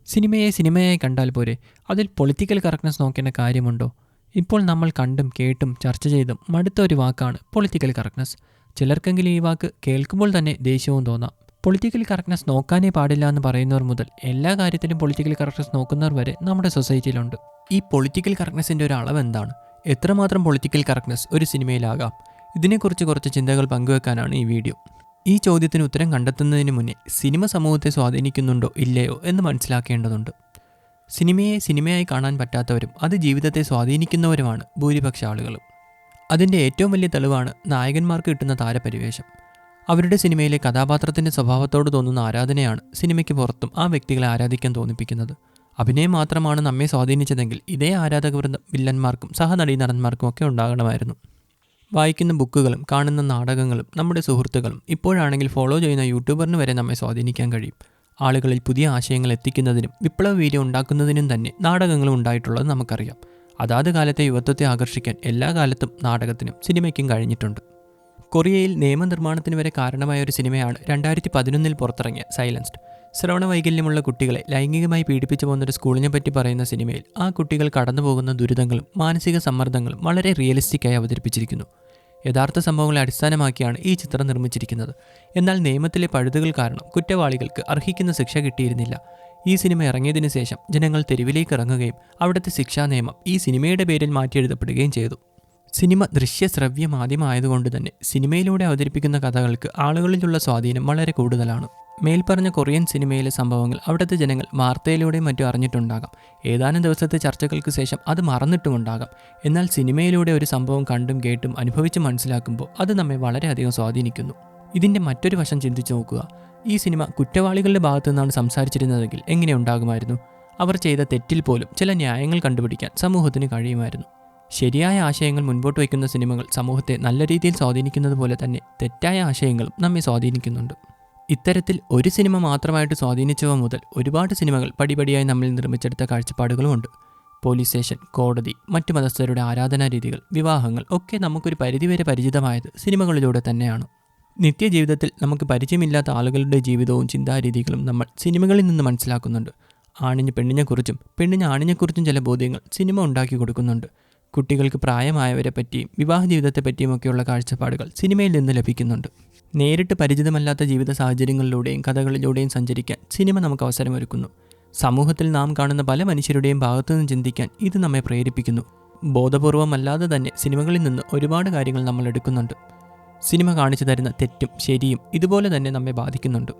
സിനിമയെ സിനിമയായി കണ്ടാൽ പോരെ? അതിൽ പൊളിറ്റിക്കൽ കറക്റ്റ്നെസ് നോക്കേണ്ട കാര്യമുണ്ടോ? ഇപ്പോൾ നമ്മൾ കണ്ടും കേട്ടും ചർച്ച ചെയ്തും മടുത്ത ഒരു വാക്കാണ് പൊളിറ്റിക്കൽ കറക്റ്റ്നെസ്. ചിലർക്കെങ്കിലും ഈ വാക്ക് കേൾക്കുമ്പോൾ തന്നെ ദേഷ്യവും തോന്നാം. പൊളിറ്റിക്കൽ കറക്റ്റ്നെസ് നോക്കാനേ പാടില്ല എന്ന് പറയുന്നവർ മുതൽ എല്ലാ കാര്യത്തിലും പൊളിറ്റിക്കൽ കറക്റ്റ്നെസ് നോക്കുന്നവർ വരെ നമ്മുടെ സൊസൈറ്റിയിലുണ്ട്. ഈ പൊളിറ്റിക്കൽ കറക്റ്റ്നെസ്സിൻ്റെ ഒരു അളവ് എന്താണ്? എത്രമാത്രം പൊളിറ്റിക്കൽ കറക്റ്റ്നെസ് ഒരു സിനിമയിലാകാം? ഇതിനെക്കുറിച്ച് കുറച്ച് ചിന്തകൾ പങ്കുവെക്കാനാണ് ഈ വീഡിയോ. ഈ ചോദ്യത്തിന് ഉത്തരം കണ്ടെത്തുന്നതിന് മുന്നേ സിനിമ സമൂഹത്തെ സ്വാധീനിക്കുന്നുണ്ടോ ഇല്ലയോ എന്ന് മനസ്സിലാക്കേണ്ടതുണ്ട്. സിനിമയെ സിനിമയായി കാണാൻ പറ്റാത്തവരും അത് ജീവിതത്തെ സ്വാധീനിക്കുന്നവരുമാണ് ഭൂരിപക്ഷ ആളുകളും. അതിൻ്റെ ഏറ്റവും വലിയ തെളിവാണ് നായകന്മാർക്ക് കിട്ടുന്ന താരപരിവേഷം. അവരുടെ സിനിമയിലെ കഥാപാത്രത്തിൻ്റെ സ്വഭാവത്തോട് തോന്നുന്ന ആരാധനയാണ് സിനിമയ്ക്ക് പുറത്തും ആ വ്യക്തികളെ ആരാധിക്കാൻ തോന്നിപ്പിക്കുന്നത്. അഭിനയം മാത്രമാണ് നമ്മെ സ്വാധീനിച്ചതെങ്കിൽ ഇതേ ആരാധകവൃന്ദം വില്ലന്മാർക്കും സഹനടീനടന്മാർക്കും ഒക്കെ ഉണ്ടാകണമായിരുന്നു. വായിക്കുന്ന ബുക്കുകളും കാണുന്ന നാടകങ്ങളും നമ്മുടെ സുഹൃത്തുക്കളും ഇപ്പോഴാണെങ്കിൽ ഫോളോ ചെയ്യുന്ന യൂട്യൂബറിന് വരെ നമ്മെ സ്വാധീനിക്കാൻ കഴിയും. ആളുകളിൽ പുതിയ ആശയങ്ങൾ എത്തിക്കുന്നതിനും വിപ്ലവ വീര്യം ഉണ്ടാക്കുന്നതിനും തന്നെ നാടകങ്ങളും ഉണ്ടായിട്ടുള്ളത് നമുക്കറിയാം. അതാത് കാലത്തെ യുവത്വത്തെ ആകർഷിക്കാൻ എല്ലാ കാലത്തും നാടകത്തിനും സിനിമയ്ക്കും കഴിഞ്ഞിട്ടുണ്ട്. കൊറിയയിൽ നിയമനിർമ്മാണത്തിന് വരെ കാരണമായ ഒരു സിനിമയാണ് 2011 പുറത്തിറങ്ങിയ സൈലൻസ്ഡ്. ശ്രവണ വൈകല്യമുള്ള കുട്ടികളെ ലൈംഗികമായി പീഡിപ്പിച്ചു പോകുന്നൊരു സ്കൂളിനെ പറ്റി പറയുന്ന സിനിമയിൽ ആ കുട്ടികൾ കടന്നുപോകുന്ന ദുരിതങ്ങളും മാനസിക സമ്മർദ്ദങ്ങളും വളരെ റിയലിസ്റ്റിക്കായി അവതരിപ്പിച്ചിരിക്കുന്നു. യഥാർത്ഥ സംഭവങ്ങളെ അടിസ്ഥാനമാക്കിയാണ് ഈ ചിത്രം നിർമ്മിച്ചിരിക്കുന്നത്. എന്നാൽ നിയമത്തിലെ പഴുതുകൾ കാരണം കുറ്റവാളികൾക്ക് അർഹിക്കുന്ന ശിക്ഷ കിട്ടിയിരുന്നില്ല. ഈ സിനിമ ഇറങ്ങിയതിനു ശേഷം ജനങ്ങൾ തെരുവിലേക്ക് ഇറങ്ങുകയും അവിടുത്തെ ശിക്ഷാ നിയമം ഈ സിനിമയുടെ പേരിൽ മാറ്റിയെഴുതപ്പെടുകയും ചെയ്തു. സിനിമ ദൃശ്യശ്രവ്യ മാധ്യമമായതുകൊണ്ട് തന്നെ സിനിമയിലൂടെ അവതരിപ്പിക്കുന്ന കഥകൾക്ക് ആളുകളിലുള്ള സ്വാധീനം വളരെ കൂടുതലാണ്. മേൽപ്പറഞ്ഞ കൊറിയൻ സിനിമയിലെ സംഭവങ്ങൾ അവിടുത്തെ ജനങ്ങൾ വാർത്തയിലൂടെയും മറ്റും അറിഞ്ഞിട്ടുണ്ടാകാം. ഏതാനും ദിവസത്തെ ചർച്ചകൾക്ക് ശേഷം അത് മറന്നിട്ടുമുണ്ടാകാം. എന്നാൽ സിനിമയിലൂടെ ഒരു സംഭവം കണ്ടും കേട്ടും അനുഭവിച്ച് മനസ്സിലാക്കുമ്പോൾ അത് നമ്മെ വളരെയധികം സ്വാധീനിക്കുന്നു. ഇതിൻ്റെ മറ്റൊരു വശം ചിന്തിച്ചു നോക്കുക. ഈ സിനിമ കുറ്റവാളികളുടെ ഭാഗത്തു നിന്നാണ് സംസാരിച്ചിരുന്നതെങ്കിൽ എങ്ങനെ ഉണ്ടാകുമായിരുന്നു? അവർ ചെയ്ത തെറ്റിൽ പോലും ചില ന്യായങ്ങൾ കണ്ടുപിടിക്കാൻ സമൂഹത്തിന് കഴിയുമായിരുന്നു. ശരിയായ ആശയങ്ങൾ മുൻപോട്ട് വയ്ക്കുന്ന സിനിമകൾ സമൂഹത്തെ നല്ല രീതിയിൽ സ്വാധീനിക്കുന്നത് പോലെ തന്നെ തെറ്റായ ആശയങ്ങളും നമ്മെ സ്വാധീനിക്കുന്നുണ്ട്. ഇത്തരത്തിൽ ഒരു സിനിമ മാത്രമായിട്ട് സ്വാധീനിച്ചവ മുതൽ ഒരുപാട് സിനിമകൾ പടിപടിയായി നമ്മിൽ നിർമ്മിച്ചെടുത്ത കാഴ്ചപ്പാടുകളുമുണ്ട്. പോലീസ് സ്റ്റേഷൻ, കോടതി, മറ്റു മതസ്ഥരുടെ ആരാധനാ രീതികൾ, വിവാഹങ്ങൾ ഒക്കെ നമുക്കൊരു പരിധിവരെ പരിചിതമായത് സിനിമകളിലൂടെ തന്നെയാണ്. നിത്യജീവിതത്തിൽ നമുക്ക് പരിചയമില്ലാത്ത ആളുകളുടെ ജീവിതവും ചിന്താരീതികളും നമ്മൾ സിനിമകളിൽ നിന്ന് മനസ്സിലാക്കുന്നുണ്ട്. ആണിന് പെണ്ണിനെക്കുറിച്ചും പെണ്ണിന് ആണിനെക്കുറിച്ചും ചില ബോധ്യങ്ങൾ സിനിമ ഉണ്ടാക്കി കൊടുക്കുന്നുണ്ട്. കുട്ടികൾക്ക് പ്രായമായവരെ പറ്റിയും വിവാഹ ജീവിതത്തെ പറ്റിയുമൊക്കെയുള്ള കാഴ്ചപ്പാടുകൾ സിനിമയിൽ നിന്ന് ലഭിക്കുന്നുണ്ട്. നേരിട്ട് പരിചിതമല്ലാത്ത ജീവിത സാഹചര്യങ്ങളിലൂടെയും കഥകളിലൂടെയും സഞ്ചരിക്കാൻ സിനിമ നമുക്ക് അവസരമൊരുക്കുന്നു. സമൂഹത്തിൽ നാം കാണുന്ന പല മനുഷ്യരുടെയും ഭാഗത്തുനിന്ന് ചിന്തിക്കാൻ ഇത് നമ്മെ പ്രേരിപ്പിക്കുന്നു. ബോധപൂർവമല്ലാതെ തന്നെ സിനിമകളിൽ നിന്ന് ഒരുപാട് കാര്യങ്ങൾ നമ്മൾ എടുക്കുന്നുണ്ട്. സിനിമ കാണിച്ചു തരുന്ന തെറ്റും ശരിയും ഇതുപോലെ തന്നെ നമ്മെ ബാധിക്കുന്നുണ്ട്.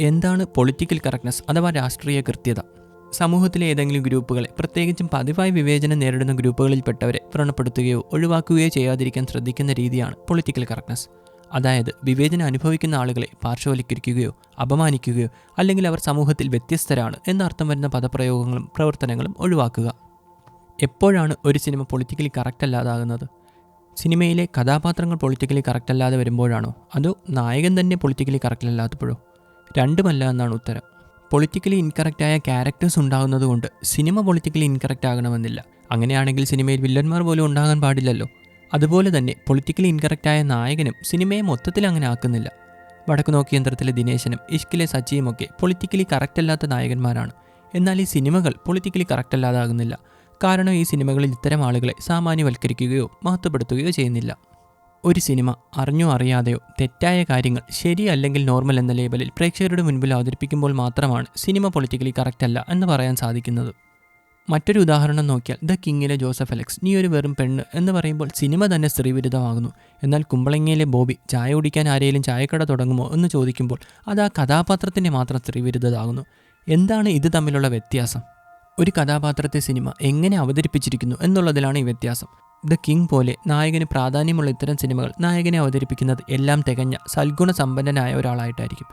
എന്താണ് പൊളിറ്റിക്കൽ കറക്റ്റ്നെസ് അഥവാ രാഷ്ട്രീയ കൃത്യത? സമൂഹത്തിലെ ഏതെങ്കിലും ഗ്രൂപ്പുകളെ, പ്രത്യേകിച്ചും പതിവായി വിവേചനം നേരിടുന്ന ഗ്രൂപ്പുകളിൽപ്പെട്ടവരെ വ്രണപ്പെടുത്തുകയോ ഒഴിവാക്കുകയോ ചെയ്യാതിരിക്കാൻ ശ്രദ്ധിക്കുന്ന രീതിയാണ് പൊളിറ്റിക്കൽ കറക്റ്റ്നെസ്. അതായത് വിവേചനം അനുഭവിക്കുന്ന ആളുകളെ പാർശ്വവൽക്കരിക്കുകയോ അപമാനിക്കുകയോ അല്ലെങ്കിൽ അവർ സമൂഹത്തിൽ വ്യത്യസ്തരാണ് എന്നർത്ഥം വരുന്ന പദപ്രയോഗങ്ങളും പ്രവർത്തനങ്ങളും ഒഴിവാക്കുക. എപ്പോഴാണ് ഒരു സിനിമ പൊളിറ്റിക്കലി കറക്റ്റ് അല്ലാതാകുന്നത്? സിനിമയിലെ കഥാപാത്രങ്ങൾ പൊളിറ്റിക്കലി കറക്റ്റ് അല്ലാതെ വരുമ്പോഴാണോ, അതോ നായകൻ തന്നെ പൊളിറ്റിക്കലി കറക്റ്റ് അല്ലാത്തപ്പോഴോ? രണ്ടുമല്ല എന്നാണ് ഉത്തരം. പൊളിറ്റിക്കലി ഇൻകറക്റ്റായ ക്യാരക്ടേഴ്സ് ഉണ്ടാകുന്നത് കൊണ്ട് സിനിമ പൊളിറ്റിക്കലി ഇൻകറക്റ്റ് ആകണമെന്നില്ല. അങ്ങനെയാണെങ്കിൽ സിനിമയിൽ വില്ലന്മാർ പോലും ഉണ്ടാകാൻ പാടില്ലല്ലോ. അതുപോലെ തന്നെ പൊളിറ്റിക്കലി ഇൻകറക്റ്റായ നായകനും സിനിമയെ മൊത്തത്തിൽ അങ്ങനെ ആക്കുന്നില്ല. വടക്കു നോക്കി യന്ത്രത്തിലെ ദിനേശനും ഇഷ്കിലെ സച്ചിയുമൊക്കെ പൊളിറ്റിക്കലി കറക്റ്റ് അല്ലാത്ത നായകന്മാരാണ്. എന്നാൽ ഈ സിനിമകൾ പൊളിറ്റിക്കലി കറക്റ്റ് അല്ലാതാകുന്നില്ല. കാരണം ഈ സിനിമകളിൽ ഇത്തരം ആളുകളെ സാമാന്യവൽക്കരിക്കുകയോ മഹത്വപ്പെടുത്തുകയോ ചെയ്യുന്നില്ല. ഒരു സിനിമ അറിഞ്ഞോ അറിയാതെയോ തെറ്റായ കാര്യങ്ങൾ ശരിയല്ലെങ്കിൽ നോർമൽ എന്ന ലേബലിൽ പ്രേക്ഷകരുടെ മുൻപിൽ അവതരിപ്പിക്കുമ്പോൾ മാത്രമാണ് സിനിമ പൊളിറ്റിക്കലി കറക്റ്റ് അല്ല എന്ന് പറയാൻ സാധിക്കുന്നത്. മറ്റൊരു ഉദാഹരണം നോക്കിയാൽ ദ കിങ്ങിലെ ജോസഫ് അലക്സ് നീ ഒരു വെറും പെണ്ണ് എന്ന് പറയുമ്പോൾ സിനിമ തന്നെ സ്ത്രീവിരുദ്ധമാകുന്നു. എന്നാൽ കുമ്പളങ്ങിയിലെ ബോബി ചായ കുടിക്കാൻ ആരെങ്കിലും ചായക്കട തുടങ്ങുമോ എന്ന് ചോദിക്കുമ്പോൾ അത് ആ കഥാപാത്രത്തിൻ്റെ മാത്രം സ്ത്രീവിരുദ്ധമാകുന്നു. എന്താണ് ഇത് തമ്മിലുള്ള വ്യത്യാസം? ഒരു കഥാപാത്രത്തെ സിനിമ എങ്ങനെ അവതരിപ്പിച്ചിരിക്കുന്നു എന്നുള്ളതിലാണ് ഈ വ്യത്യാസം. ദ കിങ് പോലെ നായകന് പ്രാധാന്യമുള്ള ഇത്തരം സിനിമകൾ നായകനെ അവതരിപ്പിക്കുന്നത് എല്ലാം തികഞ്ഞ സൽഗുണ സമ്പന്നനായ ഒരാളായിട്ടായിരിക്കും.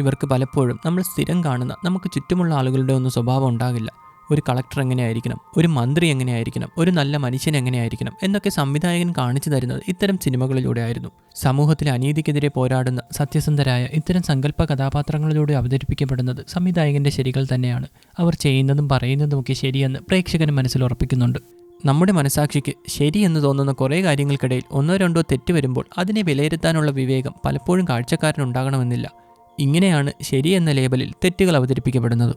ഇവർക്ക് പലപ്പോഴും നമ്മൾ സ്ഥിരം കാണുന്ന നമുക്ക് ചുറ്റുമുള്ള ആളുകളുടെ ഒന്നും സ്വഭാവം ഉണ്ടാകില്ല. ഒരു കളക്ടർ എങ്ങനെയായിരിക്കണം, ഒരു മന്ത്രി എങ്ങനെയായിരിക്കണം, ഒരു നല്ല മനുഷ്യൻ എങ്ങനെയായിരിക്കണം എന്നൊക്കെ സംവിധായകൻ കാണിച്ചു തരുന്നത് ഇത്തരം സിനിമകളിലൂടെ ആയിരുന്നു. സമൂഹത്തിലെ അനീതിക്കെതിരെ പോരാടുന്ന സത്യസന്ധരായ ഇത്തരം സങ്കല്പ കഥാപാത്രങ്ങളിലൂടെ അവതരിപ്പിക്കപ്പെടുന്നത് സംവിധായകൻ്റെ ശരികൾ തന്നെയാണ്. അവർ ചെയ്യുന്നതും പറയുന്നതുമൊക്കെ ശരിയെന്ന് പ്രേക്ഷകന് മനസ്സിൽ ഉറപ്പിക്കുന്നുണ്ട്. നമ്മുടെ മനസാക്ഷിക്ക് ശരിയെന്ന് തോന്നുന്ന കുറേ കാര്യങ്ങൾക്കിടയിൽ ഒന്നോ രണ്ടോ തെറ്റ് വരുമ്പോൾ അതിനെ വിലയിരുത്താനുള്ള വിവേകം പലപ്പോഴും കാഴ്ചക്കാരനുണ്ടാകണമെന്നില്ല. ഇങ്ങനെയാണ് ശരി എന്ന ലേബലിൽ തെറ്റുകൾ അവതരിപ്പിക്കപ്പെടുന്നത്.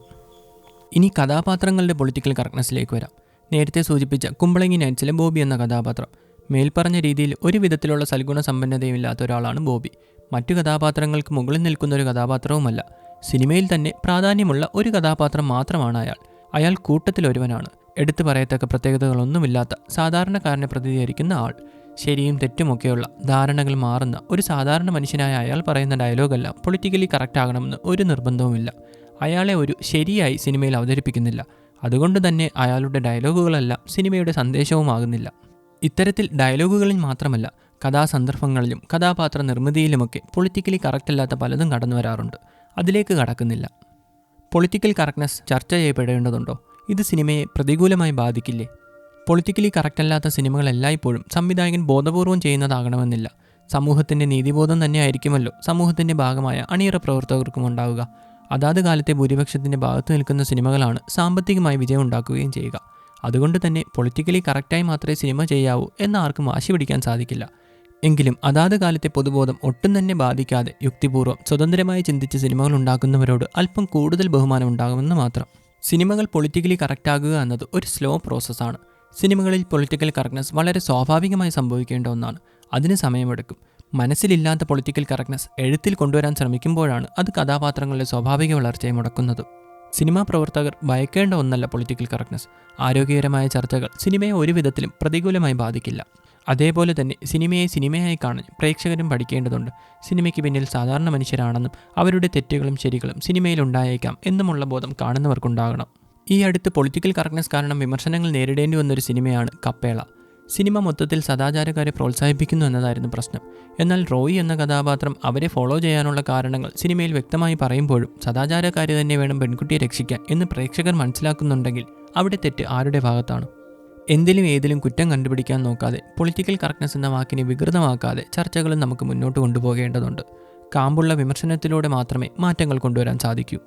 ഇനി കഥാപാത്രങ്ങളുടെ പൊളിറ്റിക്കൽ കറക്റ്റ്നെസ്സിലേക്ക് വരാം. നേരത്തെ സൂചിപ്പിച്ച കുമ്പളങ്ങി നൈറ്റ്സിലെ ബോബി എന്ന കഥാപാത്രം. മേൽപ്പറഞ്ഞ രീതിയിൽ ഒരു വിധത്തിലുള്ള സൽഗുണ സമ്പന്നതയും ഇല്ലാത്ത ഒരാളാണ് ബോബി. മറ്റു കഥാപാത്രങ്ങൾക്ക് മുകളിൽ നിൽക്കുന്ന ഒരു കഥാപാത്രവുമല്ല. സിനിമയിൽ തന്നെ പ്രാധാന്യമുള്ള ഒരു കഥാപാത്രം മാത്രമാണ് അയാൾ. അയാൾ കൂട്ടത്തിലൊരുവനാണ്. എടുത്തു പറയത്തക്ക പ്രത്യേകതകളൊന്നുമില്ലാത്ത സാധാരണക്കാരനെ പ്രതിനിധീകരിക്കുന്ന ആൾ. ശരിയും തെറ്റുമൊക്കെയുള്ള ധാരണകൾ മാറുന്ന ഒരു സാധാരണ മനുഷ്യനായ അയാൾ പറയുന്ന ഡയലോഗെല്ലാം പൊളിറ്റിക്കലി കറക്റ്റ് ആകണമെന്ന് ഒരു നിർബന്ധവുമില്ല. അയാളെ ഒരു ശരിയായി സിനിമയിൽ അവതരിപ്പിക്കുന്നില്ല. അതുകൊണ്ട് തന്നെ അയാളുടെ ഡയലോഗുകളെല്ലാം സിനിമയുടെ സന്ദേശവുമാകുന്നില്ല. ഇത്തരത്തിൽ ഡയലോഗുകളിൽ മാത്രമല്ല, കഥാസന്ദർഭങ്ങളിലും കഥാപാത്ര നിർമ്മിതിയിലുമൊക്കെ പൊളിറ്റിക്കലി കറക്റ്റ് അല്ലാത്ത പലതും കടന്നു വരാറുണ്ട്. അതിലേക്ക് കടക്കുന്നില്ല. പൊളിറ്റിക്കൽ കറക്റ്റ്നെസ് ചർച്ച ചെയ്യപ്പെടേണ്ടതുണ്ടോ? ഇത് സിനിമയെ പ്രതികൂലമായി ബാധിക്കില്ലേ? പൊളിറ്റിക്കലി കറക്റ്റ് അല്ലാത്ത സിനിമകൾ എല്ലായ്പ്പോഴും സംവിധായകൻ ബോധപൂർവം ചെയ്യുന്നതാകണമെന്നില്ല. സമൂഹത്തിൻ്റെ നീതിബോധം തന്നെയായിരിക്കുമല്ലോ സമൂഹത്തിൻ്റെ ഭാഗമായ അണിയറ പ്രവർത്തകർക്കും ഉണ്ടാവുക. അതാത് കാലത്തെ ഭൂരിപക്ഷത്തിൻ്റെ ഭാഗത്ത് നിൽക്കുന്ന സിനിമകളാണ് സാമ്പത്തികമായി വിജയം ഉണ്ടാക്കുകയും ചെയ്യുക. അതുകൊണ്ട് തന്നെ പൊളിറ്റിക്കലി കറക്റ്റായി മാത്രമേ സിനിമ ചെയ്യാവൂ എന്ന് ആർക്കും വാശി പിടിക്കാൻ സാധിക്കില്ല. എങ്കിലും അതാത് കാലത്തെ പൊതുബോധം ഒട്ടും തന്നെ ബാധിക്കാതെ യുക്തിപൂർവ്വം സ്വതന്ത്രമായി ചിന്തിച്ച് സിനിമകൾ ഉണ്ടാക്കുന്നവരോട് അല്പം കൂടുതൽ ബഹുമാനം ഉണ്ടാകുമെന്ന് മാത്രം. സിനിമകൾ പൊളിറ്റിക്കലി കറക്റ്റാകുക എന്നത് ഒരു സ്ലോ പ്രോസസ്സാണ്. സിനിമകളിൽ പൊളിറ്റിക്കൽ കറക്റ്റ്നെസ് വളരെ സ്വാഭാവികമായി സംഭവിക്കേണ്ട ഒന്നാണ്. അതിന് സമയമെടുക്കും. മനസ്സിലില്ലാത്ത പൊളിറ്റിക്കൽ കറക്റ്റ്നെസ് എഴുത്തിൽ കൊണ്ടുവരാൻ ശ്രമിക്കുമ്പോഴാണ് അത് കഥാപാത്രങ്ങളുടെ സ്വാഭാവിക വളർച്ചയെ മുടക്കുന്നത്. സിനിമാ പ്രവർത്തകർ ഭയക്കേണ്ട ഒന്നല്ല പൊളിറ്റിക്കൽ കറക്റ്റ്നെസ്. ആരോഗ്യകരമായ ചർച്ചകൾ സിനിമയെ ഒരു വിധത്തിലും പ്രതികൂലമായി ബാധിക്കില്ല. അതേപോലെ തന്നെ സിനിമയെ സിനിമയായി കാണാൻ പ്രേക്ഷകരും പഠിക്കേണ്ടതുണ്ട്. സിനിമയ്ക്ക് പിന്നിൽ സാധാരണ മനുഷ്യരാണെന്നും അവരുടെ തെറ്റുകളും ശരികളും സിനിമയിൽ ഉണ്ടായേക്കാം എന്നുമുള്ള ബോധം കാണുന്നവർക്കുണ്ടാകണം. ഈ അടുത്ത് പൊളിറ്റിക്കൽ കറക്റ്റ്നെസ് കാരണം വിമർശനങ്ങൾ നേരിടേണ്ടി വന്നൊരു സിനിമയാണ് കപ്പേള. സിനിമ മൊത്തത്തിൽ സദാചാരക്കാരെ പ്രോത്സാഹിപ്പിക്കുന്നു എന്നതായിരുന്നു പ്രശ്നം. എന്നാൽ റോയി എന്ന കഥാപാത്രം അവരെ ഫോളോ ചെയ്യാനുള്ള കാരണങ്ങൾ സിനിമയിൽ വ്യക്തമായി പറയുമ്പോഴും സദാചാരക്കാർ തന്നെ വേണം പെൺകുട്ടിയെ രക്ഷിക്കാൻ എന്ന് പ്രേക്ഷകർ മനസ്സിലാക്കുന്നുണ്ടെങ്കിൽ അവിടെ തെറ്റ് ആരുടെ ഭാഗത്താണ്? എന്തിലും ഏതിലും കുറ്റം കണ്ടുപിടിക്കാൻ നോക്കാതെ, പൊളിറ്റിക്കൽ കറക്റ്റ്നെസ് എന്ന വാക്കിനെ വികൃതമാക്കാതെ ചർച്ചകളും നമുക്ക് മുന്നോട്ട് കൊണ്ടുപോകേണ്ടതുണ്ട്. കാമ്പുള്ള വിമർശനത്തിലൂടെ മാത്രമേ മാറ്റങ്ങൾ കൊണ്ടുവരാൻ സാധിക്കൂ.